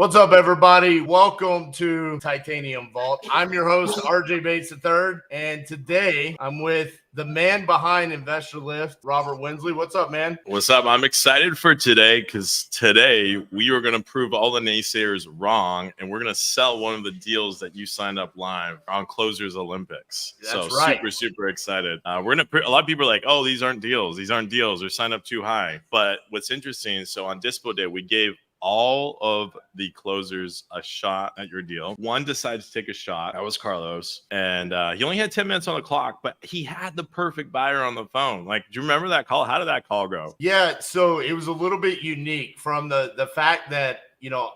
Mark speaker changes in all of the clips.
Speaker 1: What's up, everybody? Welcome to Titanium Vault. I'm your host, RJ Bates III, and today I'm with the man behind Investor Lift, Robert Winsley. What's up, man?
Speaker 2: What's up? I'm excited for today because today we are going to prove all the naysayers wrong, and we're going to sell one of the deals that you signed up live on Closers Olympics.
Speaker 1: That's right.
Speaker 2: Super excited. We're going to. A lot of people are like, "Oh, these aren't deals. These aren't deals. They're signed up too high." But what's interesting, so on Dispo Day, we gave all of the closers a shot at your deal. One decided to take a shot. That was Carlos. And he only had 10 minutes on the clock, but he had the perfect buyer on the phone. Like, do you remember that call? How did that call go?
Speaker 1: Yeah, so it was a little bit unique from the fact that,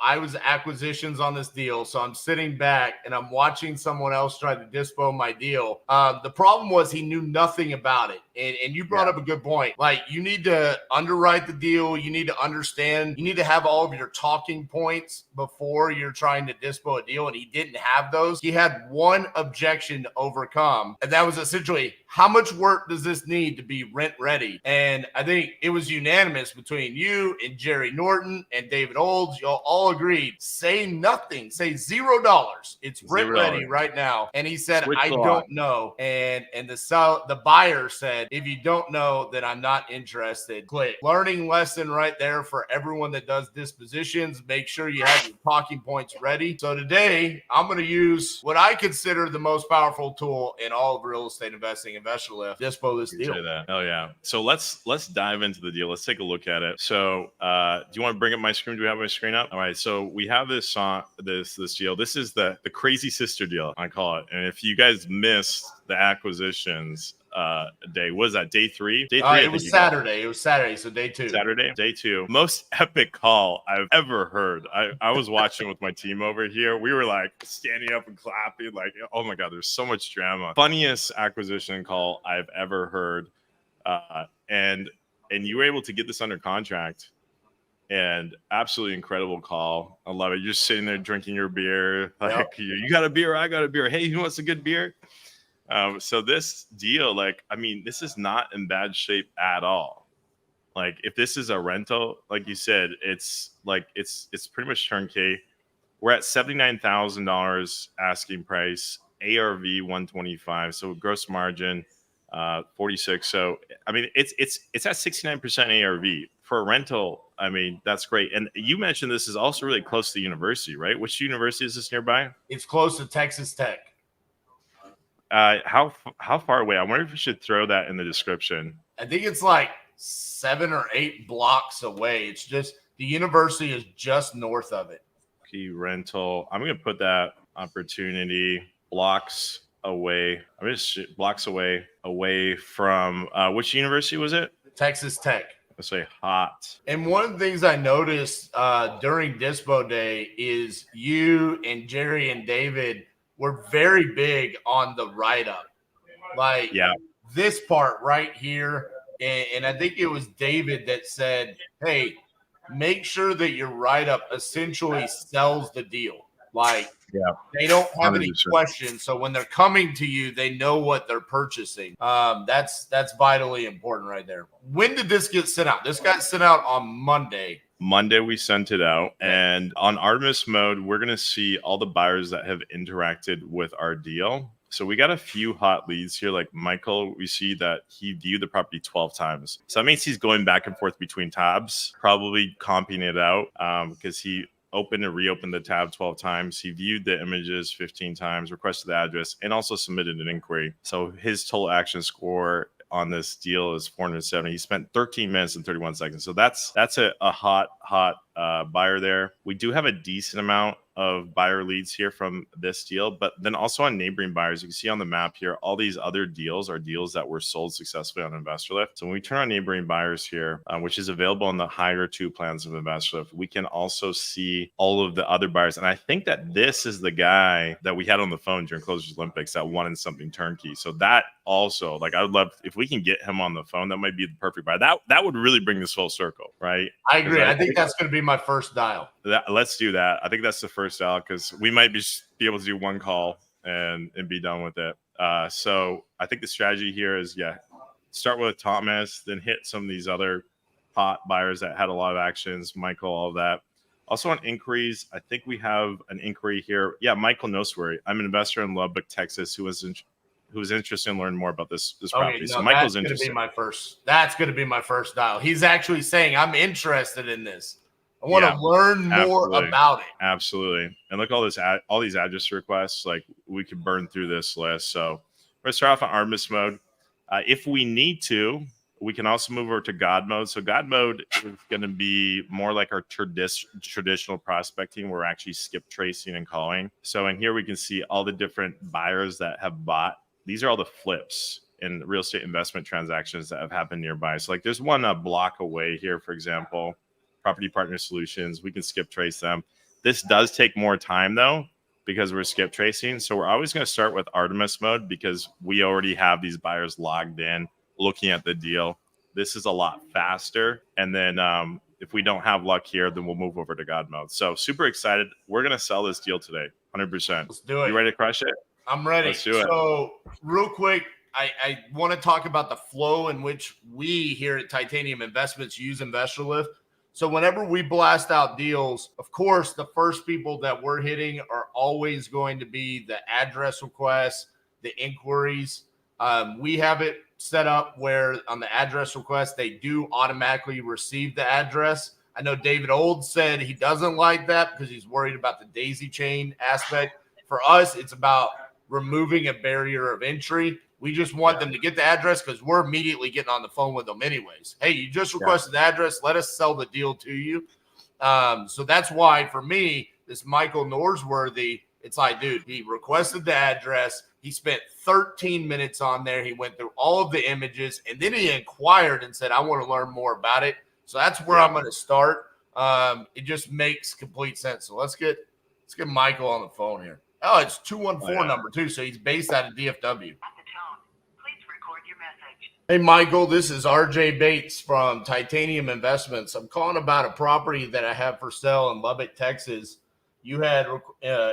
Speaker 1: I was acquisitions on this deal. So I'm sitting back and I'm watching someone else try to dispo my deal. The problem was he knew nothing about it. And you brought up a good point. Like, you need to underwrite the deal. You need to understand. You need to have all of your talking points before you're trying to dispo a deal. And he didn't have those. He had one objection to overcome. And that was essentially, how much work does this need to be rent ready? And I think it was unanimous between you and Jerry Norton and David Olds. Y'all all agreed, say nothing, say $0. It's rent ready right now. And he said, I don't know. And the buyer said, if you don't know, then I'm not interested. Click. Learning lesson right there for everyone that does dispositions. Make sure you have your talking points ready. So today I'm going to use what I consider the most powerful tool in all of real estate investing, Investor Lift. Dispo this deal.
Speaker 2: Oh yeah. So let's dive into the deal. Let's take a look at it. So do you want to bring up my screen? Do we have my screen up? All right. So we have this deal. This is the crazy sister deal, I call it. And if you guys missed the acquisitions day, what was that, day three?
Speaker 1: It was Saturday. It was Saturday, so day two.
Speaker 2: Day two. Most epic call I've ever heard. I was watching with my team over here. We were like standing up and clapping, like, oh my God, there's so much drama. Funniest acquisition call I've ever heard. And you were able to get this under contract. And absolutely incredible call. I love it. You're just sitting there drinking your beer. Like, you got a beer, I got a beer. Hey, who wants a good beer? So this deal, this is not in bad shape at all. Like, if this is a rental, like you said, it's pretty much turnkey. We're at $79,000 asking price, ARV 125, so gross margin 46. So it's at 69% ARV for a rental. That's great. And you mentioned this is also really close to the university, right? Which university is this nearby?
Speaker 1: It's close to Texas Tech.
Speaker 2: How far away? I wonder if you should throw that in the description.
Speaker 1: I think it's like 7 or 8 blocks away. It's just the university is just north of it.
Speaker 2: Key rental. I'm going to put that opportunity blocks away. Blocks away from which university was it?
Speaker 1: Texas Tech.
Speaker 2: Let's say hot.
Speaker 1: And one of the things I noticed during Dispo Day is you and Jerry and David were very big on the write-up. Like, this part right here. And I think it was David that said, hey, make sure that your write-up essentially sells the deal. Like, they don't have 100%. Any questions. So when they're coming to you, they know what they're purchasing. That's vitally important right there. When did this get sent out? This got sent out on Monday.
Speaker 2: Monday we sent it out, and on Artemis mode, we're going to see all the buyers that have interacted with our deal. So we got a few hot leads here, like Michael. We see that he viewed the property 12 times. So that means he's going back and forth between tabs, probably comping it out because he opened and reopened the tab 12 times. He viewed the images 15 times, requested the address, and also submitted an inquiry. So his total action score on this deal is 470. He spent 13 minutes and 31 seconds. So that's a hot buyer there. We do have a decent amount of buyer leads here from this deal, but then also on neighboring buyers, you can see on the map here, all these other deals are deals that were sold successfully on Investor Lift. So when we turn on neighboring buyers here, which is available on the higher 2 plans of Investor Lift, we can also see all of the other buyers. And I think that this is the guy that we had on the phone during Closers Olympics that wanted something turnkey. So that also, I would love, if we can get him on the phone, that might be the perfect buy. That would really bring this full circle, right?
Speaker 1: I agree. I think that's going to be my first dial.
Speaker 2: Let's do that. I think that's the first dial because we might be able to do one call and be done with it. So I think the strategy here is, start with Thomas, then hit some of these other hot buyers that had a lot of actions, Michael, all of that. Also on inquiries, I think we have an inquiry here. Yeah, Michael Nosworry. I'm an investor in Lubbock, Texas, who was interested in learning more about this
Speaker 1: Okay,
Speaker 2: property. So
Speaker 1: no,
Speaker 2: Michael's
Speaker 1: that's gonna be
Speaker 2: interested.
Speaker 1: my first. That's gonna be my first dial. He's actually saying, "I'm interested in this. I want to
Speaker 2: Yeah,
Speaker 1: learn more
Speaker 2: absolutely.
Speaker 1: about it."
Speaker 2: Absolutely. And look, all these address requests, like we could burn through this list. So we're gonna start off on Artemis mode. If we need to, we can also move over to God mode. So God mode is going to be more like our traditional prospecting. We're actually skip tracing and calling. So in here we can see all the different buyers that have bought. These are all the flips in real estate investment transactions that have happened nearby. So like there's one a block away here, for example, Property Partner Solutions. We can skip trace them. This does take more time though, because we're skip tracing. So we're always going to start with Artemis mode because we already have these buyers logged in looking at the deal. This is a lot faster. And then if we don't have luck here, then we'll move over to God mode. So super excited. We're going to sell this deal today. 100%.
Speaker 1: Let's do it.
Speaker 2: You ready to crush it?
Speaker 1: I'm ready.
Speaker 2: Let's do it.
Speaker 1: So real quick, I want to talk about the flow in which we here at Titanium Investments use Investor Lift. So whenever we blast out deals, of course, the first people that we're hitting are always going to be the address requests, the inquiries. We have it set up where on the address request, they do automatically receive the address. I know David Old said he doesn't like that because he's worried about the daisy chain aspect. For us, it's about removing a barrier of entry. We just want them to get the address because we're immediately getting on the phone with them anyways. Hey, you just requested the address. Let us sell the deal to you. So that's why for me, this Michael Norsworthy, it's like, dude, he requested the address. He spent 13 minutes on there. He went through all of the images and then he inquired and said, I want to learn more about it. So that's where I'm going to start. It just makes complete sense. So let's get Michael on the phone here. Oh, it's 214 number too. So he's based out of DFW. Hey, Michael, this is RJ Bates from Titanium Investments. I'm calling about a property that I have for sale in Lubbock, Texas. You had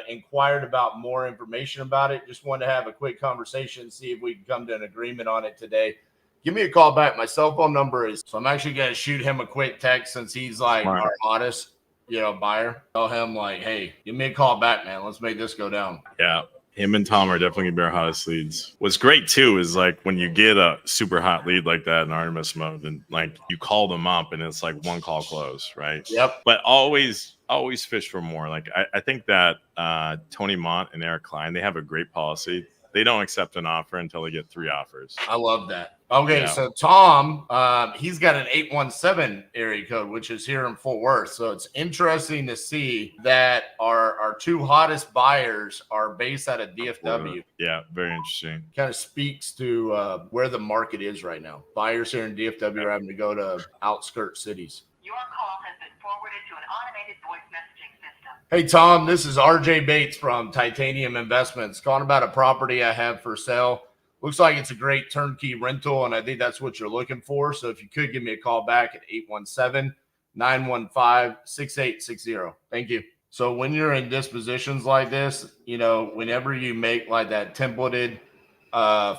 Speaker 1: inquired about more information about it. Just wanted to have a quick conversation, see if we can come to an agreement on it today. Give me a call back. My cell phone number is, so I'm actually going to shoot him a quick text since he's like our hottest, buyer. Tell him like, hey, give me a call back, man. Let's make this go down.
Speaker 2: Yeah. Him and Tom are definitely gonna be our hottest leads. What's great too is like when you get a super hot lead like that in Artemis mode, and like you call them up and it's like one call close, right?
Speaker 1: Yep.
Speaker 2: But always fish for more. Like I think that Tony Mont and Eric Klein, they have a great policy. They don't accept an offer until they get 3 offers.
Speaker 1: I love that. Okay, so Tom, he's got an 817 area code, which is here in Fort Worth. So it's interesting to see that our 2 hottest buyers are based out of DFW.
Speaker 2: Yeah, very interesting.
Speaker 1: Kind of speaks to where the market is right now. Buyers here in DFW are having to go to outskirt cities. Your call has been forwarded to an automated voice messaging system. Hey, Tom, this is RJ Bates from Titanium Investments. Calling about a property I have for sale. Looks like it's a great turnkey rental, and I think that's what you're looking for. So if you could give me a call back at 817-915-6860. Thank you. So when you're in dispositions like this, whenever you make like that templated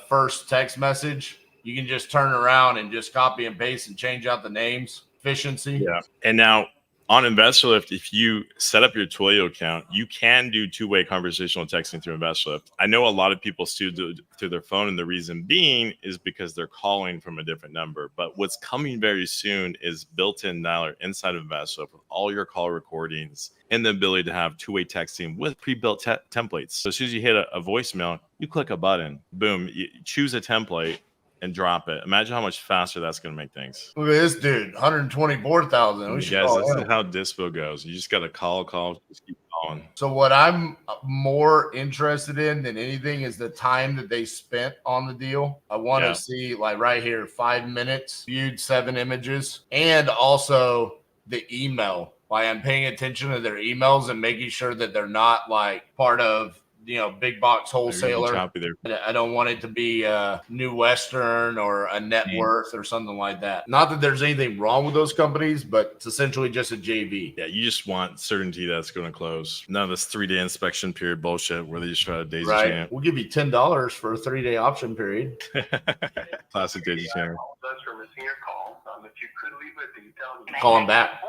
Speaker 1: first text message, you can just turn around and just copy and paste and change out the names. Efficiency.
Speaker 2: Yeah. And now on InvestorLift, if you set up your Twilio account, you can do 2-way conversational texting through InvestorLift. I know a lot of people still do it through their phone, and the reason being is because they're calling from a different number. But what's coming very soon is built-in dialer inside of InvestorLift with all your call recordings and the ability to have 2-way texting with pre-built templates. So as soon as you hit a voicemail, you click a button, boom, you choose a template and drop it. Imagine how much faster that's going to make things.
Speaker 1: Look at this dude, 124,000.
Speaker 2: Guys, this is how Dispo goes. You just got to call, just keep calling.
Speaker 1: So what I'm more interested in than anything is the time that they spent on the deal. I want to see like right here, 5 minutes, viewed 7 images, and also the email. Like I'm paying attention to their emails and making sure that they're not like part of big box wholesaler. I don't want it to be a New Western or a Net Worth or something like that. Not that there's anything wrong with those companies, but it's essentially just a JV.
Speaker 2: Yeah, you just want certainty that's going to close. None of this 3-day inspection period bullshit where they just try to daisy chain.
Speaker 1: We'll give you $10 for a 3-day option period.
Speaker 2: Classic daisy chain.
Speaker 3: For missing your call. If you could leave a detail.
Speaker 1: Call him back.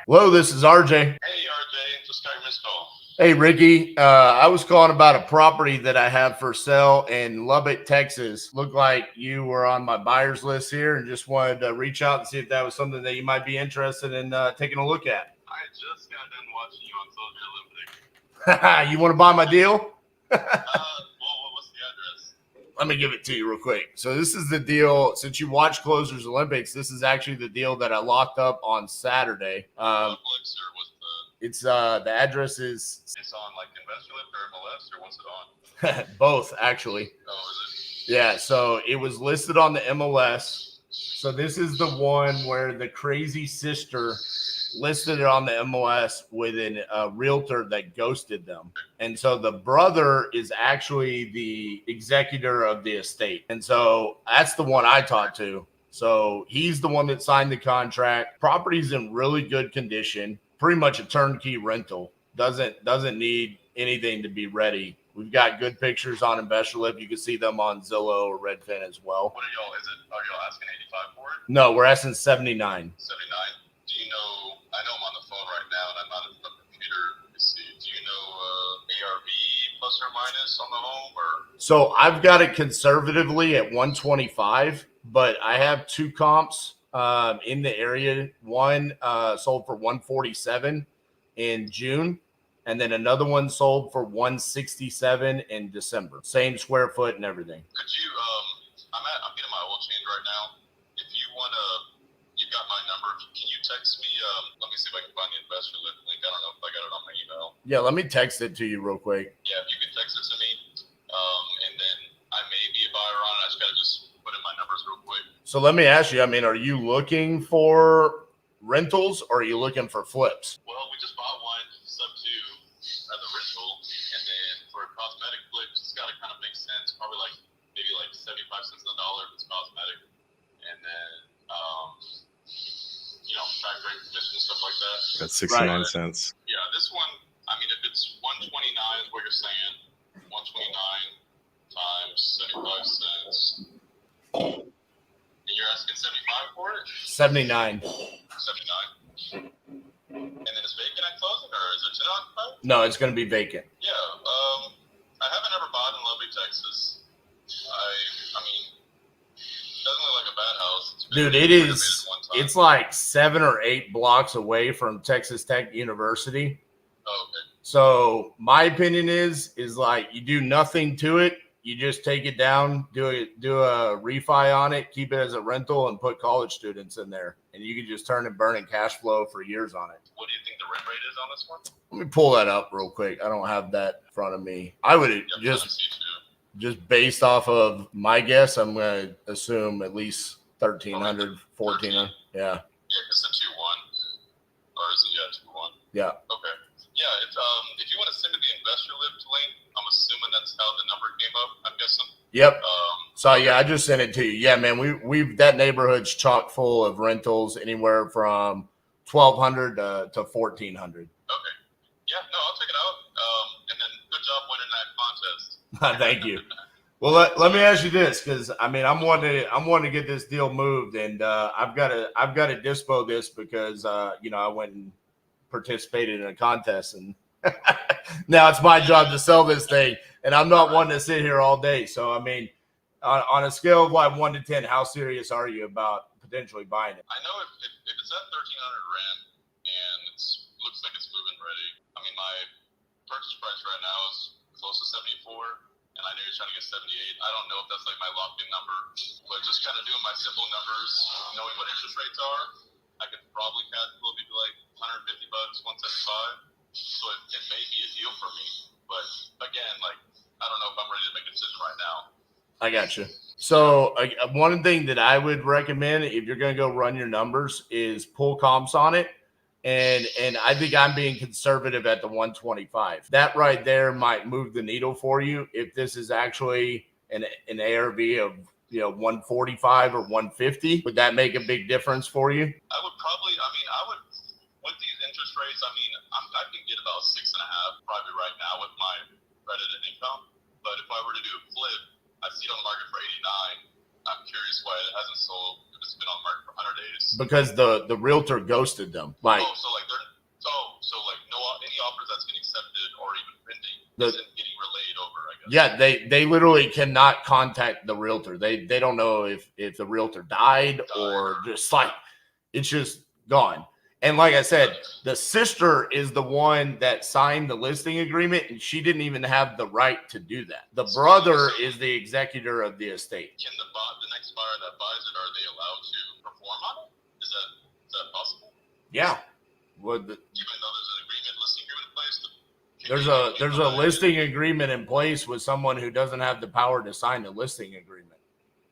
Speaker 1: Hello, this is RJ.
Speaker 3: Hey, RJ, just got your missed call.
Speaker 1: Hey, Ricky. I was calling about a property that I have for sale in Lubbock, Texas. Looked like you were on my buyer's list here and just wanted to reach out and see if that was something that you might be interested in taking a look at.
Speaker 3: I just got done watching you on Social Olympic.
Speaker 1: You want to buy my deal?
Speaker 3: Well, what's the address?
Speaker 1: Let me give it to you real quick. So this is the deal. Since you watch Closers Olympics, this is actually the deal that I locked up on Saturday.
Speaker 3: Publix, or what's the?
Speaker 1: It's the address is
Speaker 3: It's on like Investor Lift or MLS, or what's it on?
Speaker 1: both actually.
Speaker 3: Oh, is
Speaker 1: Yeah, so it was listed on the MLS. So this is the one where the crazy sister listed it on the MLS with a realtor that ghosted them. And so the brother is actually the executor of the estate. And so that's the one I talked to. So he's the one that signed the contract. Property's in really good condition. Pretty much a turnkey rental. Doesn't need anything to be ready. We've got good pictures on Investor Lift. You can see them on Zillow or Redfin as well.
Speaker 3: What are y'all? Are y'all asking 85 for it?
Speaker 1: No, we're asking 79.
Speaker 3: 79. Do you know? I know I'm on the phone right now, and I'm not in the computer. Let me see. Do you know ARV plus or minus on the home, or?
Speaker 1: So I've got it conservatively at 125, but I have two comps in the area. One sold for 147 in June, and then another one sold for 167 in December. Same square foot and everything.
Speaker 3: Could you? I'm getting my oil change right now. If you wanna, you got my number. Can you text me? Let me see if I can find the Investor Lift link. I don't know if I got it on my email.
Speaker 1: Yeah, let me text it to you real quick.
Speaker 3: Yeah, if you could text it to me, and then I may be a buyer on it. I just gotta put in my numbers real quick.
Speaker 1: So let me ask you, I mean, are you looking for rentals or are you looking for flips?
Speaker 3: Well, we just bought one sub 2 as a rental, and then for cosmetic flips, it's gotta kind of make sense. Probably maybe 75 cents on the dollar if it's cosmetic, and then track rate commission and stuff like that.
Speaker 2: That's 69 cents.
Speaker 3: Yeah, this one, I mean, if it's 129 is what you're saying, 129 times 75 cents, and you're asking 75 for it?
Speaker 1: 79.
Speaker 3: 79. And then it's vacant at closing, or is it tenant occupied?
Speaker 1: No, it's going to be vacant.
Speaker 3: Yeah, I haven't ever bought in Lubbock, Texas. I mean, it doesn't look like a bad house.
Speaker 1: Dude, it is. It's like 7 or 8 blocks away from Texas Tech University.
Speaker 3: Oh, okay.
Speaker 1: So my opinion is like you do nothing to it. You just take it down, do a refi on it, keep it as a rental, and put college students in there, and you can just turn and burn in cash flow for years on it.
Speaker 3: What do you think the rent rate is on this one?
Speaker 1: Let me pull that up real quick. I don't have that in front of me. I would just based off of my guess, I'm going to assume at least 1,300, 1,400. Yeah.
Speaker 3: Yeah, it's a 2-1, or is it 2-1?
Speaker 1: Yeah.
Speaker 3: Okay. Yeah, if you want to send me the Investor Lift link, I'm assuming that's how the number came up, I'm guessing.
Speaker 1: Yep. So yeah, I just sent it to you. Yeah, man, we've that neighborhood's chock full of rentals anywhere from 1,200 to 1,400.
Speaker 3: Okay. Yeah, no, I'll check it out. And then good job winning that contest.
Speaker 1: Thank you. Well, let me ask you this, because I mean, I'm wanting to get this deal moved, and I've got to dispo this because I went and participated in a contest, and now it's my job to sell this thing, and I'm not wanting to sit here all day. So I mean, on a scale of like 1 to 10, how serious are you about potentially buying it?
Speaker 3: I know if it's at 1,300 rent and looks like it's moving ready. I mean, my purchase price right now is close to 74. And I know you're trying to get 78. I don't know if that's like my locked-in number, but just kind of doing my simple numbers, knowing what interest rates are, I could probably calculate maybe like $150, 175. So it may be a deal for me. But again, I don't know if I'm ready to make a decision right now.
Speaker 1: I got you. So one thing that I would recommend if you're going to go run your numbers is pull comps on it. And I think I'm being conservative at the 125. That right there might move the needle for you if this is actually an ARV of 145 or 150. Would that make a big difference for you?
Speaker 3: I would with these interest rates. I mean, I can get about 6.5 probably right now with my credit and income. But if I were to do a flip, I see it on the market for 89. I'm curious why it hasn't sold. If it's been on the market for 100 days.
Speaker 1: Because the realtor ghosted them. Like,
Speaker 3: So like no any offers that's been accepted or even pending isn't getting relayed over, I guess.
Speaker 1: yeah, they literally cannot contact the realtor. They don't know if the realtor died or just like it's just gone. And like I said, the sister is the one that signed the listing agreement, and she didn't even have the right to do that. The brother is the executor of the estate.
Speaker 3: Can the next buyer that buys it, are they allowed to perform on it? Is that possible?
Speaker 1: Yeah.
Speaker 3: Even though there's an agreement, listing agreement in place?
Speaker 1: There's a listing agreement in place with someone who doesn't have the power to sign the listing agreement.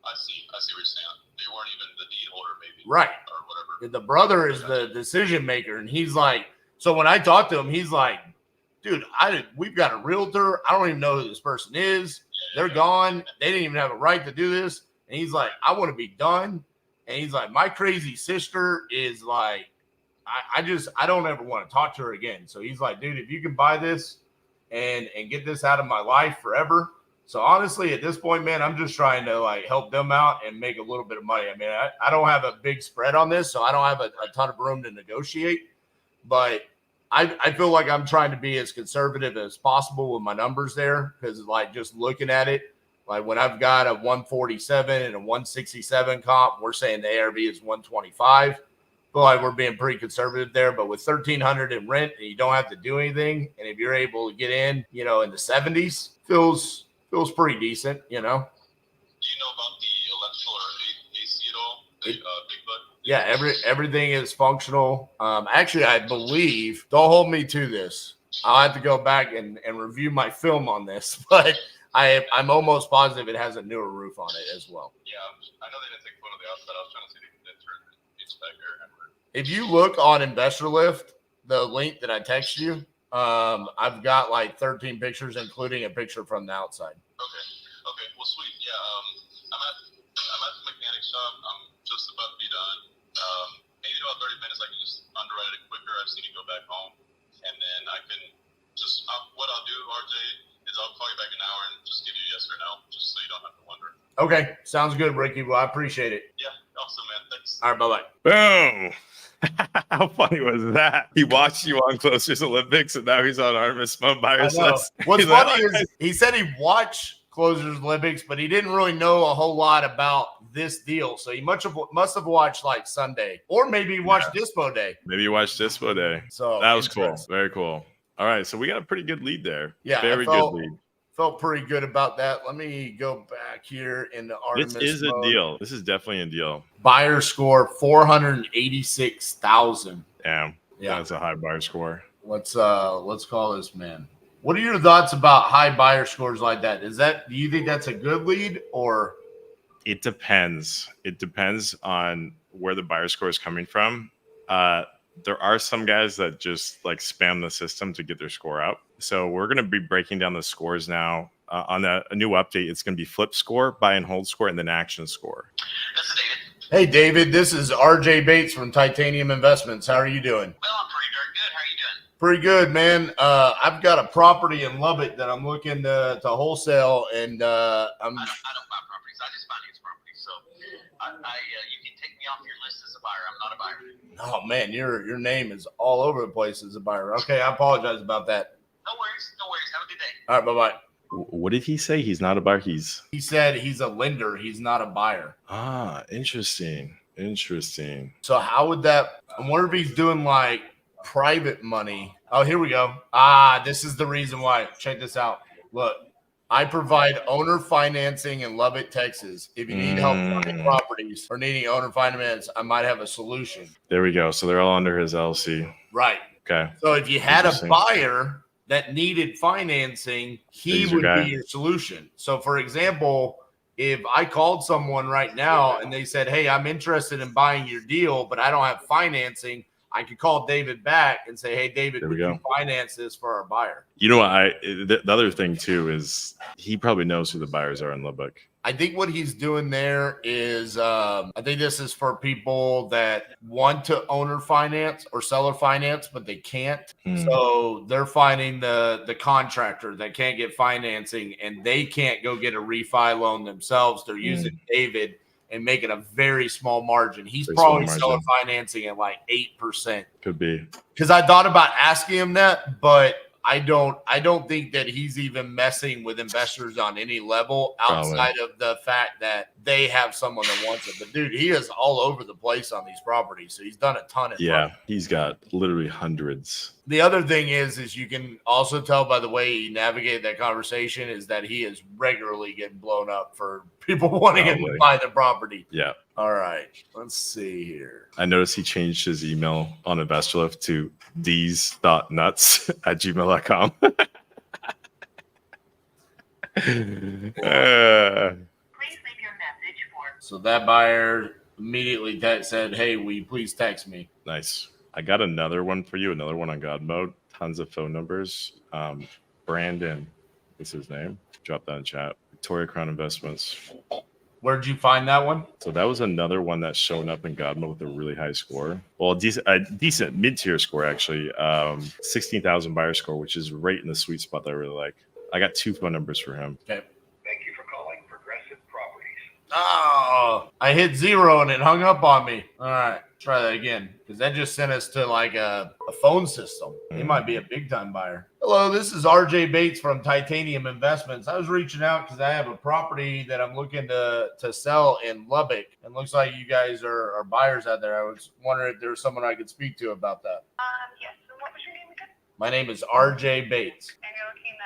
Speaker 3: I see what you're saying. They weren't even the deed holder, maybe.
Speaker 1: Right.
Speaker 3: Or whatever.
Speaker 1: The brother is the decision maker, and he's like, so when I talked to him, he's like, dude, we've got a realtor. I don't even know who this person is. They're gone. They didn't even have a right to do this. And he's like, I want to be done. And he's like, my crazy sister is like, I don't ever want to talk to her again. So he's like, dude, if you can buy this and get this out of my life forever. So honestly, at this point, man, I'm just trying to like help them out and make a little bit of money. I mean, I don't have a big spread on this, so I don't have a ton of room to negotiate, but I feel like I'm trying to be as conservative as possible with my numbers there. Cause like just looking at it, like when I've got a 147 and a 167 comp, we're saying the ARV is 125. Feel like we're being pretty conservative there, but with 1,300 in rent and you don't have to do anything, and if you're able to get in, in the 70s, feels pretty decent,
Speaker 3: Do you know about the electrical or AC at all? Big Bud?
Speaker 1: Yeah, everything is functional. Actually, I believe, don't hold me to this. I'll have to go back and review my film on this, but I'm almost positive it has a newer roof on it as well.
Speaker 3: Yeah, I know they didn't take a photo of the outside. I was trying to see the condenser and it's back there.
Speaker 1: If you look on Investor Lift, the link that I text you, I've got like 13 pictures, including a picture from the outside.
Speaker 3: Okay. Well, sweet. Yeah. I'm at the mechanic shop. I'm just about to be done. Maybe in about 30 minutes, I can just underwrite it quicker. I just need to go back home, and then I can just what I'll do, RJ, is I'll call you back in an hour and just give you a yes or no, just so you don't have to wonder.
Speaker 1: Okay, sounds good, Ricky. Well, I appreciate it.
Speaker 3: Yeah. Awesome, man. Thanks.
Speaker 1: All right, bye-bye.
Speaker 2: Boom. How funny was that? He watched you on Closers Olympics, and now he's on Artemis Mode Buyers List.
Speaker 1: What's funny is he said he watched Closers Olympics, but he didn't really know a whole lot about this deal. So he must have watched like Sunday, or maybe he watched Dispo Day.
Speaker 2: Maybe you watched Dispo Day.
Speaker 1: So
Speaker 2: that was cool. Very cool. All right, so we got a pretty good lead there.
Speaker 1: Yeah,
Speaker 2: very good lead.
Speaker 1: Felt pretty good about that. Let me go back here in the Artemis.
Speaker 2: This is
Speaker 1: mode.
Speaker 2: a deal. This is definitely a deal.
Speaker 1: Buyer score 486,000.
Speaker 2: Damn.
Speaker 1: Yeah,
Speaker 2: that's a high buyer score.
Speaker 1: Let's call this man. What are your thoughts about high buyer scores like that? Do you think that's a good lead, or?
Speaker 2: It depends. It depends on where the buyer score is coming from. There are some guys that just like spam the system to get their score up. So we're going to be breaking down the scores now. On a new update, it's going to be flip score, buy and hold score, and then action score.
Speaker 3: This is David.
Speaker 1: Hey, David, this is RJ Bates from Titanium Investments. How are you doing?
Speaker 3: Well, I'm pretty darn good. How are you doing?
Speaker 1: Pretty good, man. I've got a property in Lubbock that I'm looking to wholesale, and
Speaker 3: I don't buy properties. I just finance properties. So you can take me off your list as a buyer. I'm not a buyer.
Speaker 1: Oh man, your name is all over the place as a buyer. Okay, I apologize about that.
Speaker 3: No worries. Have a good day.
Speaker 1: All right, bye-bye.
Speaker 2: What did he say? He's not a buyer.
Speaker 1: He said he's a lender. He's not a buyer.
Speaker 2: Ah, interesting.
Speaker 1: So how would that? I wonder if he's doing like private money. Oh, here we go. This is the reason why. Check this out. Look, I provide owner financing in Lubbock, Texas. If you need help finding properties or needing owner finance, I might have a solution.
Speaker 2: There we go. So they're all under his LC.
Speaker 1: Right.
Speaker 2: Okay.
Speaker 1: So if you had a buyer that needed financing, he would be your solution. So for example, if I called someone right now and they said, hey, I'm interested in buying your deal, but I don't have financing, I could call David back and say, hey, David, would you finance this for our buyer?
Speaker 2: You know what? The other thing too is he probably knows who the buyers are in Lubbock.
Speaker 1: I think what he's doing there is, I think this is for people that want to owner finance or seller finance, but they can't. So they're finding the contractor that can't get financing, and they can't go get a refi loan themselves. They're using David, and making a very small margin. He's
Speaker 2: Very
Speaker 1: probably
Speaker 2: small
Speaker 1: selling
Speaker 2: margin.
Speaker 1: financing at like 8%.
Speaker 2: Could be.
Speaker 1: Because I thought about asking him that, but I don't think that he's even messing with investors on any level outside of the fact that they have someone that wants it. But dude, he is all over the place on these properties. So he's done a ton of
Speaker 2: He's got literally hundreds.
Speaker 1: The other thing is you can also tell by the way he navigated that conversation is that he is regularly getting blown up for people wanting him to buy the property.
Speaker 2: Yeah.
Speaker 1: All right. Let's see here.
Speaker 2: I noticed he changed his email on InvestorLift to ds.nuts@gmail.com.
Speaker 4: Please leave your message for.
Speaker 1: So that buyer immediately said, "Hey, will you please text me?"
Speaker 2: Nice. I got another one for you, another one on God mode. Tons of phone numbers. Brandon is his name. Drop that in chat. Victoria Crown Investments.
Speaker 1: Where'd you find that one?
Speaker 2: So that was another one that's shown up in God mode with a really high score. Well, a decent mid-tier score, actually. 16,000 buyer score, which is right in the sweet spot that I really like. I got 2 phone numbers for him.
Speaker 1: Okay.
Speaker 5: Thank you for calling Progressive Properties.
Speaker 1: Oh, I hit 0 and it hung up on me. All right, try that again because that just sent us to like a phone system. He might be a big time buyer. Hello, this is RJ Bates from Titanium Investments. I was reaching out because I have a property that I'm looking to sell in Lubbock. And looks like you guys are buyers out there. I was wondering if there was someone I could speak to about that.
Speaker 4: Yes. So what was your name again?
Speaker 1: My name is RJ Bates.
Speaker 4: And you're looking to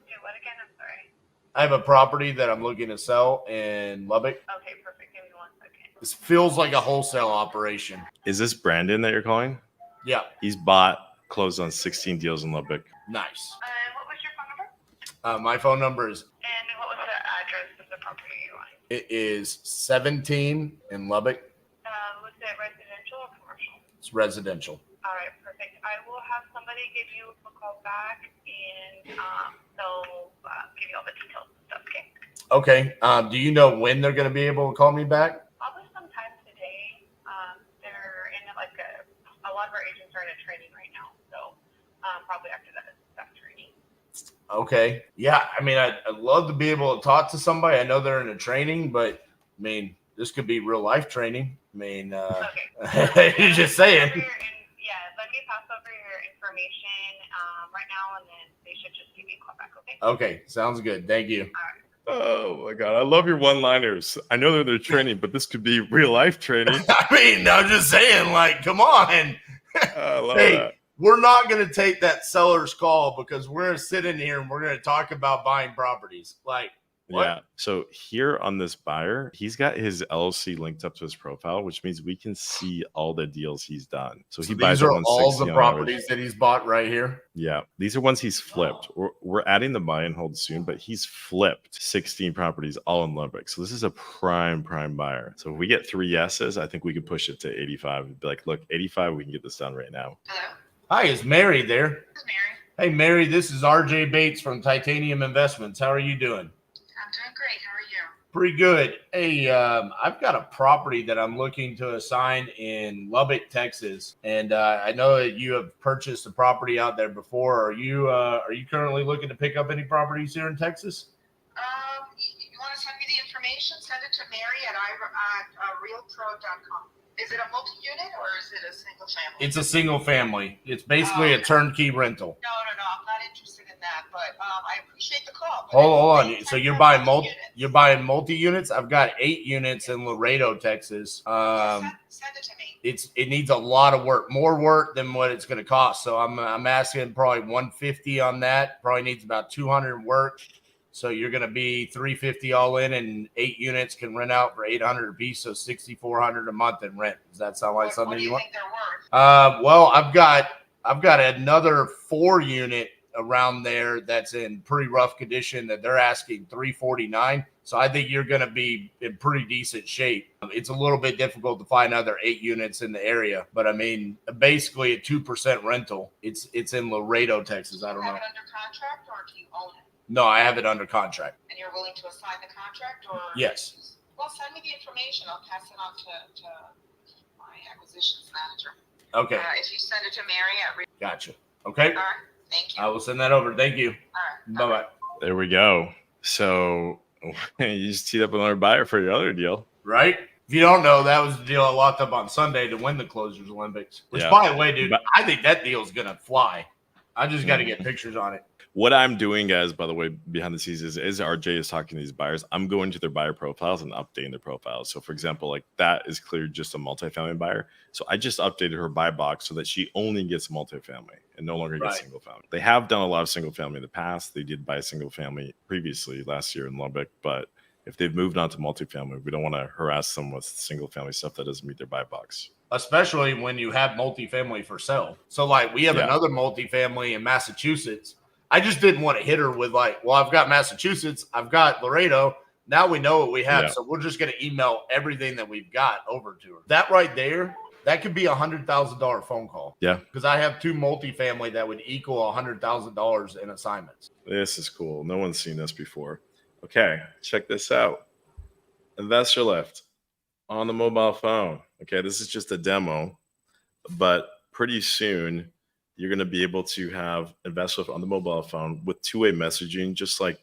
Speaker 4: do what again? I'm sorry.
Speaker 1: I have a property that I'm looking to sell in Lubbock.
Speaker 4: Okay, perfect. Give me 1 second.
Speaker 1: This feels like a wholesale operation.
Speaker 2: Is this Brandon that you're calling?
Speaker 1: Yeah,
Speaker 2: He's closed on 16 deals in Lubbock.
Speaker 1: nice.
Speaker 4: And what was your phone number?
Speaker 1: My phone number is
Speaker 4: And what was the address of the property you want?
Speaker 1: it is 17 in Lubbock.
Speaker 4: Was it residential or commercial?
Speaker 1: It's residential.
Speaker 4: All right, perfect. I will have somebody give you a call back, and they'll give you all the details and stuff. Okay.
Speaker 1: Okay. Do you know when they're going to be able to call me back?
Speaker 4: Probably sometime today. They're in like a lot of our agents are in a training right now, so probably after that training.
Speaker 1: Okay. Yeah. I mean, I'd love to be able to talk to somebody. I know they're in a training, but I mean, this could be real life training. I mean,
Speaker 4: Okay.
Speaker 1: you're just saying.
Speaker 4: Let me pass over your information right now, and then they should just give you a call back. Okay.
Speaker 1: Okay. Sounds good. Thank you.
Speaker 2: Oh my God. I love your one-liners. I know they're training, but this could be real life training.
Speaker 1: I mean, I'm just saying, like, come on.
Speaker 2: I love
Speaker 1: Hey,
Speaker 2: that.
Speaker 1: we're not going to take that seller's call because we're going to sit in here and we're going to talk about buying properties. Like, what?
Speaker 2: Yeah. So here on this buyer, he's got his LLC linked up to his profile, which means we can see all the deals he's done. So he buys
Speaker 1: these are
Speaker 2: at
Speaker 1: all
Speaker 2: 160
Speaker 1: the
Speaker 2: on
Speaker 1: properties
Speaker 2: average.
Speaker 1: that he's bought right here.
Speaker 2: Yeah. These are ones he's flipped. We're adding the buy and hold soon, but he's flipped 16 properties all in Lubbock. So this is a prime buyer. So if we get 3 yeses, I think we could push it to 85. Be like, look, 85, we can get this done right now.
Speaker 4: Hello.
Speaker 1: Hi, is Mary there?
Speaker 4: This is Mary.
Speaker 1: Hey, Mary, this is RJ Bates from Titanium Investments. How are you doing?
Speaker 4: I'm doing great. How are you?
Speaker 1: Pretty good. Hey, I've got a property that I'm looking to assign in Lubbock, Texas, and I know that you have purchased a property out there before. Are you currently looking to pick up any properties here in Texas?
Speaker 4: You want to send me the information? Send it to Mary at realpro.com. Is it a multi-unit or is it a single family?
Speaker 1: It's a single family. It's basically a turnkey rental.
Speaker 4: No. I'm not interested in that, but I appreciate the call.
Speaker 1: Hold on. So you're buying multi-units? I've got 8 units in Laredo, Texas.
Speaker 4: Send it to me.
Speaker 1: It needs a lot of work, more work than what it's going to cost. So I'm asking probably 150 on that. Probably needs about 200 work. So you're going to be 350 all in, and 8 units can rent out for 800 a piece, so 6,400 a month in rent. Does that sound like something you want?
Speaker 4: What do you think they're worth?
Speaker 1: Well, I've got another 4 unit around there that's in pretty rough condition that they're asking 349. So I think you're going to be in pretty decent shape. It's a little bit difficult to find other 8 units in the area, but I mean, basically a 2% rental. It's in Laredo, Texas. I don't know.
Speaker 4: Do you have it under contract or do you own it?
Speaker 1: No, I have it under contract.
Speaker 4: And you're willing to assign the contract, or?
Speaker 1: Yes.
Speaker 4: Well, send me the information. I'll pass it on to my acquisitions manager.
Speaker 1: Okay.
Speaker 4: If you send it to Mary at
Speaker 1: Gotcha. Okay.
Speaker 4: All right. Thank you.
Speaker 1: I will send that over. Thank you.
Speaker 4: All right.
Speaker 1: Bye-bye.
Speaker 2: There we go. So You just teed up another buyer for your other deal.
Speaker 1: Right? If you don't know, that was the deal I locked up on Sunday to win the Closers Olympics. Which,
Speaker 2: Yeah.
Speaker 1: by the way, dude,
Speaker 2: But-
Speaker 1: I think that deal's going to fly. I just got to get
Speaker 2: Mhm.
Speaker 1: pictures on it.
Speaker 2: What I'm doing, guys, by the way, behind the scenes is RJ is talking to these buyers. I'm going to their buyer profiles and updating their profiles. So, for example, like that is clearly just a multifamily buyer. So I just updated her buy box so that she only gets multifamily and no longer gets
Speaker 1: Right.
Speaker 2: single family. They have done a lot of single family in the past. They did buy single family previously last year in Lubbock, but if they've moved on to multifamily, we don't want to harass them with single family stuff that doesn't meet their buy box.
Speaker 1: Especially when you have multifamily for sale. So, like, we have
Speaker 2: Yeah.
Speaker 1: another multifamily in Massachusetts. I just didn't want to hit her with, like, well, I've got Massachusetts, I've got Laredo. Now we know what we have.
Speaker 2: Yeah.
Speaker 1: So we're just going to email everything that we've got over to her. That right there, that could be $100,000 phone call.
Speaker 2: Yeah.
Speaker 1: Because I have 2 multifamily that would equal $100,000 in assignments.
Speaker 2: This is cool. No one's seen this before. Okay, check this out. Investor lift on the mobile phone. Okay, this is just a demo, but pretty soon you're going to be able to have investor lift on the mobile phone with two-way messaging, just like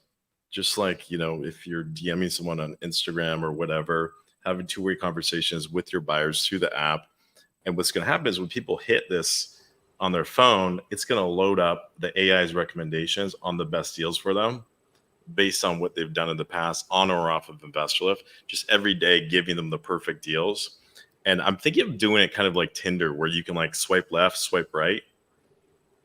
Speaker 2: if you're DMing someone on Instagram or whatever, having two-way conversations with your buyers through the app. And what's going to happen is when people hit this on their phone, it's going to load up the AI's recommendations on the best deals for them based on what they've done in the past on or off of investor lift, just every day giving them the perfect deals. And I'm thinking of doing it kind of like Tinder, where you can like swipe left, swipe right.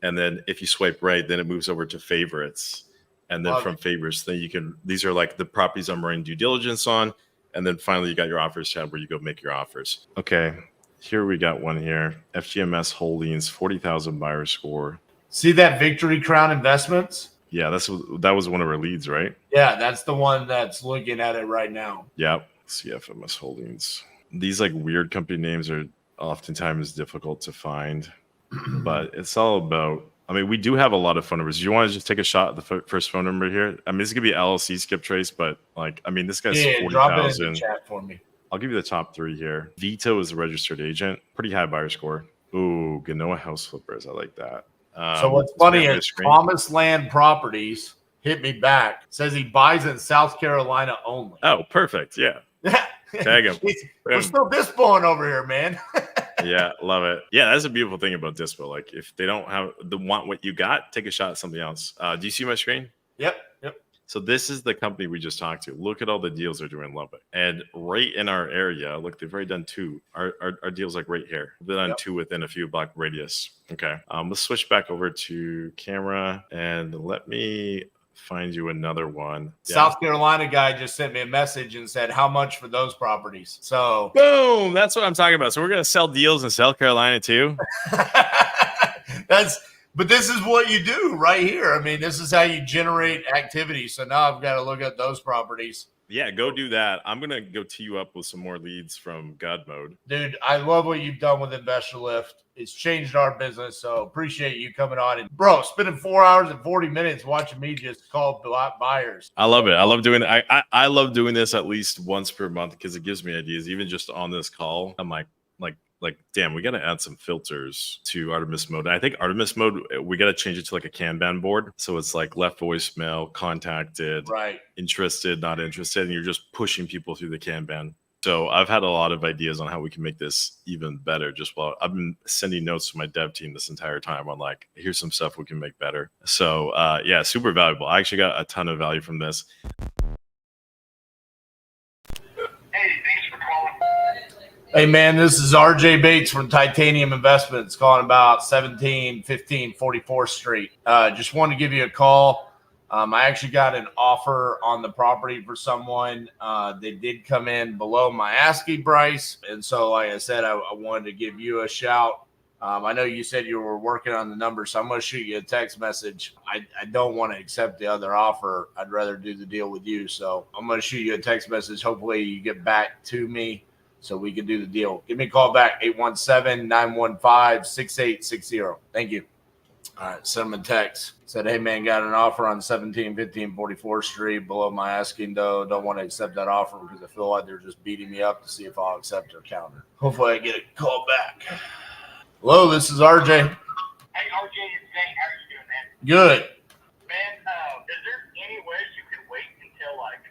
Speaker 2: And then if you swipe right, then it moves over to favorites. And then from favorites, then you can, these are like the properties I'm running due diligence on. And then finally you got your offers tab where you go make your offers. Okay, here we got one here. FGMS Holdings, 40,000 buyer score.
Speaker 1: See that Victory Crown Investments?
Speaker 2: Yeah, that was one of our leads, right?
Speaker 1: Yeah, that's the one that's looking at it right now.
Speaker 2: Yep. CFMS Holdings. These like weird company names are oftentimes difficult to find, but it's all about, I mean, we do have a lot of phone numbers. You want to just take a shot at the first phone number here? I mean, this is going to be LLC skip trace, but like, I mean, this guy's
Speaker 1: Drop it in
Speaker 2: 40,000.
Speaker 1: the chat for me.
Speaker 2: I'll give you the top 3 here. Vito is a registered agent. Pretty high buyer score. Ooh, Genoa House Flippers. I like that.
Speaker 1: So what's funny is Thomas Land Properties hit me back. Says he buys in South Carolina only.
Speaker 2: Oh, perfect. Yeah. Tag him.
Speaker 1: We're still dispoing over here, man.
Speaker 2: Yeah, love it. Yeah, that's a beautiful thing about dispo. Like if they don't want what you got, take a shot at something else. Do you see my screen?
Speaker 1: Yep.
Speaker 2: So this is the company we just talked to. Look at all the deals they're doing in Lubbock. And right in our area, look, they've already done 2. Our deal's like right here. They've done 2 within a few block radius. Okay. Let's switch back over to camera and let me find you another one.
Speaker 1: South Carolina guy just sent me a message and said, how much for those properties? So
Speaker 2: boom, that's what I'm talking about. So we're going to sell deals in South Carolina too.
Speaker 1: But this is what you do right here. I mean, this is how you generate activity. So now I've got to look at those properties.
Speaker 2: Yeah, go do that. I'm going to go tee you up with some more leads from God Mode.
Speaker 1: Dude, I love what you've done with Investor Lift. It's changed our business. So appreciate you coming on. And bro, spending 4 hours and 40 minutes watching me just call buyers.
Speaker 2: I love it. I love doing it. I love doing this at least once per month because it gives me ideas. Even just on this call, I'm like, damn, we got to add some filters to Artemis Mode. I think Artemis Mode, we got to change it to like a Kanban board. So it's like left voicemail, contacted,
Speaker 1: right,
Speaker 2: interested, not interested. And you're just pushing people through the Kanban. So I've had a lot of ideas on how we can make this even better. Just while I've been sending notes to my dev team this entire time on like, here's some stuff we can make better. So yeah, super valuable. I actually got a ton of value from this.
Speaker 1: Hey, man, this is RJ Bates from Titanium Investments calling about 1715 44th Street. Just wanted to give you a call. I actually got an offer on the property for someone. They did come in below my asking price. And so, like I said, I wanted to give you a shout. I know you said you were working on the numbers, so I'm going to shoot you a text message. I don't want to accept the other offer. I'd rather do the deal with you. So I'm going to shoot you a text message. Hopefully you get back to me so we can do the deal. Give me a call back, 817-915-6860. Thank you. All right, send them a text. Said, hey, man, got an offer on 1715 44th Street below my asking, though. Don't want to accept that offer because I feel like they're just beating me up to see if I'll accept their counter. Hopefully I get a call back. Hello, this is RJ.
Speaker 5: Hey, RJ, it's Zane. How are you doing, man?
Speaker 1: Good.
Speaker 5: Man, is there any way you can wait until, like,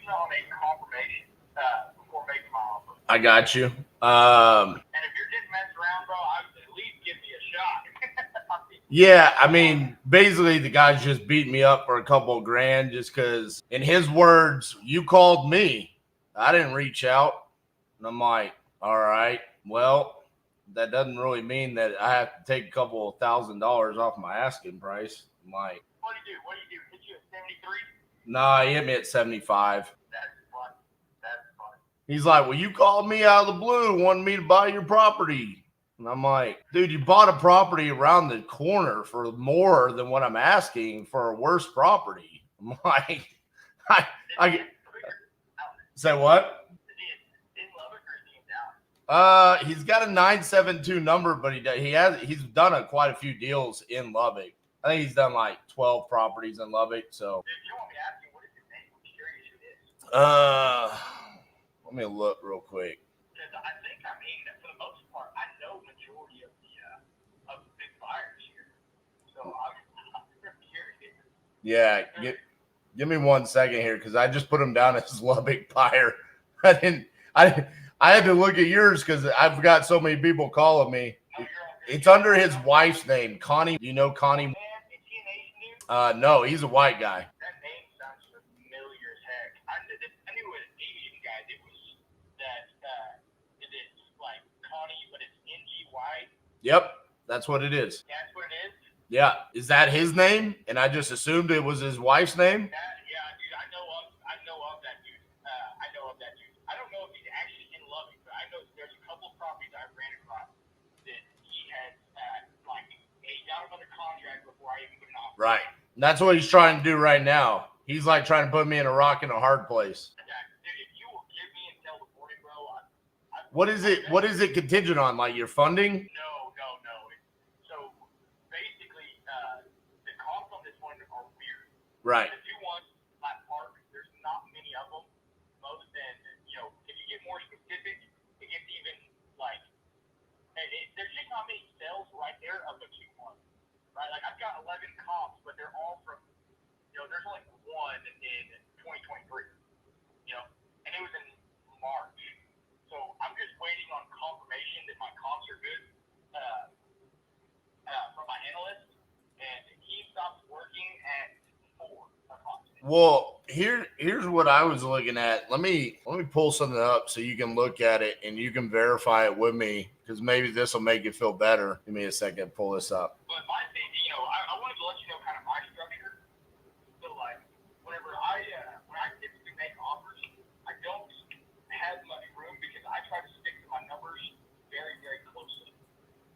Speaker 5: on a confirmation before making my offer.
Speaker 1: I got you.
Speaker 5: And if you're just messing around, bro, I would at least give me a shot.
Speaker 1: Yeah, I mean, basically the guy's just beating me up for a couple of grand just because, in his words, you called me. I didn't reach out. And I'm like, all right, well, that doesn't really mean that I have to take a couple of $1,000 off my asking price. I'm like,
Speaker 5: What do you do? What do you do? Hit you at 73?
Speaker 1: nah, he hit me at 75.
Speaker 5: That's fun. That's fun.
Speaker 1: He's like, well, you called me out of the blue, wanting me to buy your property. And I'm like, dude, you bought a property around the corner for more than what I'm asking for a worse property. I'm like, I say what?
Speaker 5: Is he in Lubbock or is he in Dallas?
Speaker 1: He's got a 972 number, but he's done quite a few deals in Lubbock. I think he's done like 12 properties in Lubbock. So,
Speaker 5: If you don't want me asking, what is his name? I'm curious who it is.
Speaker 1: let me look real quick.
Speaker 5: Because I think, I mean, for the most part, I know majority of the big buyers here. So I'm really curious.
Speaker 1: Yeah, give me 1 second here because I just put him down as Lubbock buyer. I had to look at yours because I've got so many people calling me.
Speaker 5: No, you're all good.
Speaker 1: It's under his wife's name, Connie. Do you know Connie?
Speaker 5: Man, is he an Asian dude?
Speaker 1: No, he's a white guy.
Speaker 5: That name sounds familiar as heck. I knew an Asian guy that was is it like Connie, but it's NGY?
Speaker 1: Yep, that's what it is.
Speaker 5: That's what it is?
Speaker 1: Yeah, is that his name? And I just assumed it was his wife's name.
Speaker 5: Yeah, dude, I know of that dude. I know of that dude. I don't know if he's actually in Lubbock, but I know there's a couple of properties I ran across that he had got him under contract before I even put an offer.
Speaker 1: Right. And that's what he's trying to do right now. He's like trying to put me in a rock and a hard place.
Speaker 5: Dude, if you will give me until the morning, bro,
Speaker 1: What is it? What is it contingent on? Like your funding?
Speaker 5: No. So basically, the comps on this one are weird.
Speaker 1: Right.
Speaker 5: The 2-1 flat park, there's not many of them. Most than, if you get more specific, it gets even like, there's just not many sales right there of the 2-1. Right? Like I've got 11 comps, but they're all from, there's only one in 2023. And it was in March. So I'm just waiting on confirmation that my comps are good from my analyst, and he stops working at 4 o'clock.
Speaker 1: Well, here's what I was looking at. Let me pull something up so you can look at it and you can verify it with me because maybe this will make you feel better. Give me a second. Pull this up.
Speaker 5: But my thing, I wanted to let you know kind of my structure. So like, when I typically make offers, I don't have much room because I try to stick to my numbers very, very closely.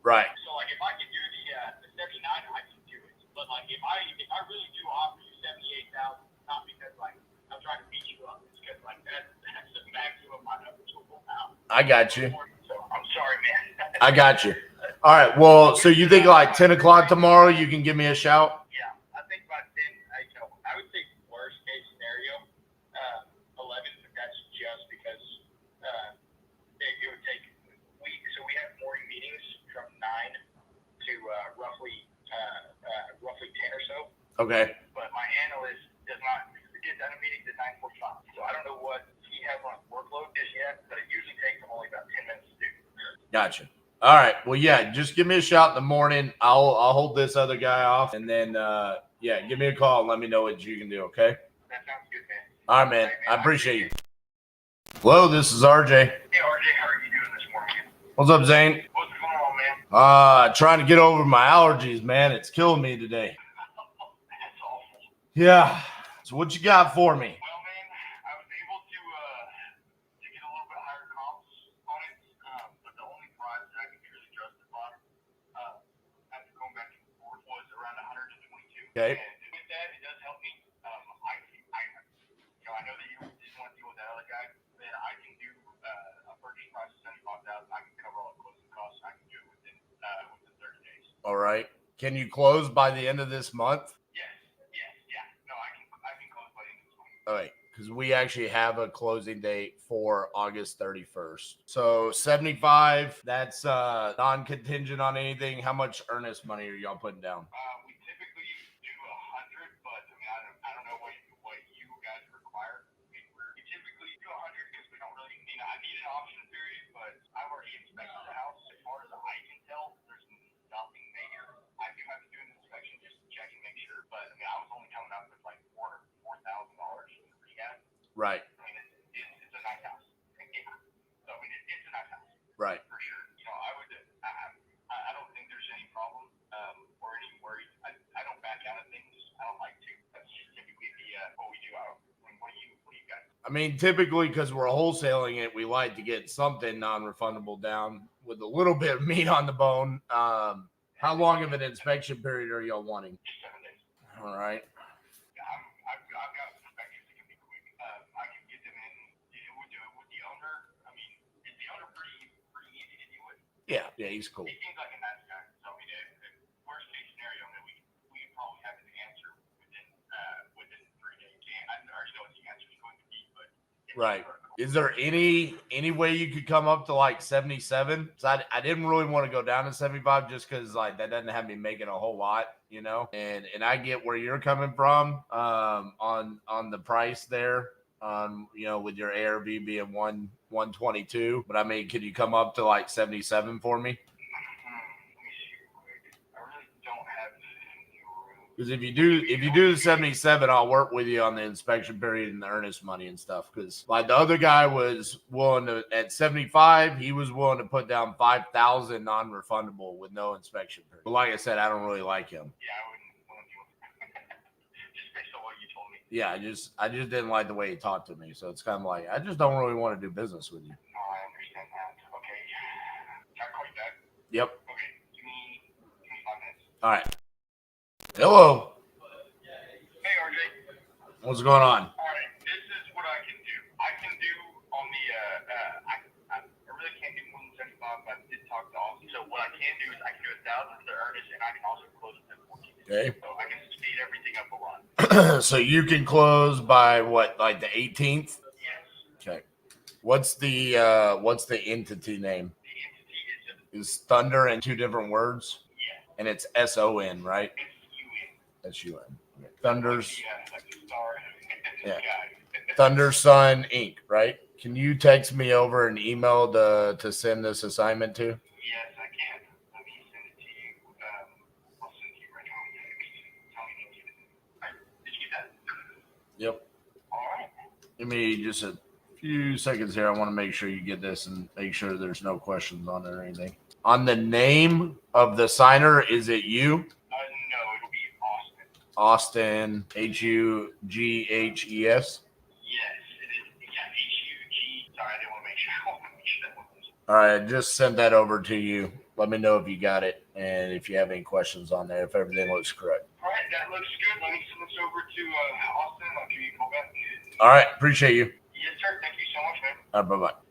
Speaker 1: Right.
Speaker 5: So like, if I can do the 79, I can do it. But like, if I really do offer you 78,000, not because like I'm trying to beat you up, it's because like that's the maximum my numbers will go out.
Speaker 1: I got you.
Speaker 5: So I'm sorry, man.
Speaker 1: I got you. All right. Well, so you think like 10 o'clock tomorrow, you can give me a shout?
Speaker 5: Yeah, I think by 10, I would say worst case scenario, 11, but that's just because it would take weeks. So we have morning meetings from 9 to roughly 10 or so.
Speaker 1: Okay.
Speaker 5: But my analyst does not get done a meeting at 9:45. So I don't know what he has on his workload just yet, but it usually takes him only about 10 minutes to do.
Speaker 1: Gotcha. All right. Well, yeah, just give me a shout in the morning. I'll hold this other guy off, and then give me a call and let me know what you can do. Okay.
Speaker 5: That sounds good, man.
Speaker 1: All right, man. I appreciate you. Hello, this is RJ.
Speaker 5: Hey, RJ, how are you doing this morning?
Speaker 1: What's up, Zane?
Speaker 5: What's going on, man?
Speaker 1: Trying to get over my allergies, man. It's killing me today.
Speaker 5: That's awful.
Speaker 1: Yeah. So what you got for me?
Speaker 5: Well, man, I was able to get a little bit higher comps on it, but the only price that I could truly justify after going back and forth was around 122.
Speaker 1: Okay.
Speaker 5: And with that, it does help me. I know that you just want to deal with that other guy. Then I can do a purchase price of 75,000. I can cover all the closing costs. I can do it within 30 days.
Speaker 1: All right. Can you close by the end of this month?
Speaker 5: Yes. No, I can close by the end of this month.
Speaker 1: All right. Because we actually have a closing date for August 31st. So 75, that's non-contingent on anything. How much earnest money are y'all putting down?
Speaker 5: We typically do 100, but I mean, I don't know what you guys require. I mean, we
Speaker 1: Right.
Speaker 5: I mean, it's a nice house. Yeah. So I mean, it's a nice house.
Speaker 1: Right.
Speaker 5: For sure. You know, I don't think there's any problem or any worries. I don't back out of things. I don't like to. That's just typically what we do. What do you guys?
Speaker 1: I mean, typically because we're wholesaling it, we like to get something non-refundable down with a little bit of meat on the bone. How long of an inspection period are y'all wanting?
Speaker 5: 7 days.
Speaker 1: All right.
Speaker 5: I've got inspections that can be quick. I can get them in with the owner. I mean, is the owner pretty easy to deal with?
Speaker 1: Yeah, he's cool.
Speaker 5: He seems like a nice guy. So I mean, worst case scenario, that we can probably have an answer within 3 days. I already know what the answer is going to be, but
Speaker 1: Right. Is there any way you could come up to like 77? I didn't really want to go down to 75 just because like that doesn't have me making a whole lot, you know. And I get where you're coming from on the price there. You know, with your ARV being 122. But I mean, could you come up to like 77 for me? Because if you do the 77, I'll work with you on the inspection period and the earnest money and stuff. Because like the other guy was willing to at 75, he was willing to put down 5,000 non-refundable with no inspection period. But like I said, I don't really like him.
Speaker 5: Yeah, I wouldn't want to deal with it. Just based on what you told me.
Speaker 1: Yeah, I just didn't like the way he talked to me. So it's kind of like I just don't really want to do business with you.
Speaker 5: No, I understand that. Okay. Can I call you back?
Speaker 1: Yep.
Speaker 5: Okay. Give me 5 minutes.
Speaker 1: All right. Hello.
Speaker 5: Hey, RJ.
Speaker 1: What's going on?
Speaker 5: All right. This is what I can do. I can do on the I really can't do more than 75, but I did talk to Austin. So what I can do is I can do 1,000 for the earnest, and I can also close it at 14.
Speaker 1: Okay.
Speaker 5: So I can speed everything up a lot.
Speaker 1: So you can close by what, like the 18th?
Speaker 5: Yes.
Speaker 1: Okay. What's the entity name?
Speaker 5: The entity
Speaker 1: Is Thunder in 2 different words?
Speaker 5: yeah.
Speaker 1: And it's SON, right?
Speaker 5: It's UN.
Speaker 1: SUN. Thunder's
Speaker 5: Yeah, like the star.
Speaker 1: Yeah.
Speaker 5: Guy.
Speaker 1: Thunder Sun Inc., right? Can you text me over an email to send this assignment to?
Speaker 5: Yes, I can. Let me send it to you. I'll send it to you right now. Tell me to get it. All right. Did you get that?
Speaker 1: Yep.
Speaker 5: All right.
Speaker 1: Give me just a few seconds here. I want to make sure you get this and make sure there's no questions on it or anything. On the name of the signer, is it you?
Speaker 5: No, it'll be Austin.
Speaker 1: Austin, Hughes?
Speaker 5: Yes, it is. Yeah, HUG. Sorry, I didn't want to make sure. I want to make sure that one was.
Speaker 1: All right, I just sent that over to you. Let me know if you got it and if you have any questions on there, if everything looks correct.
Speaker 5: All right, that looks good. Let me send this over to Austin. I'll give you a call back.
Speaker 1: All right, appreciate you.
Speaker 5: Yes, sir. Thank you so much, man.
Speaker 1: All right, bye-bye.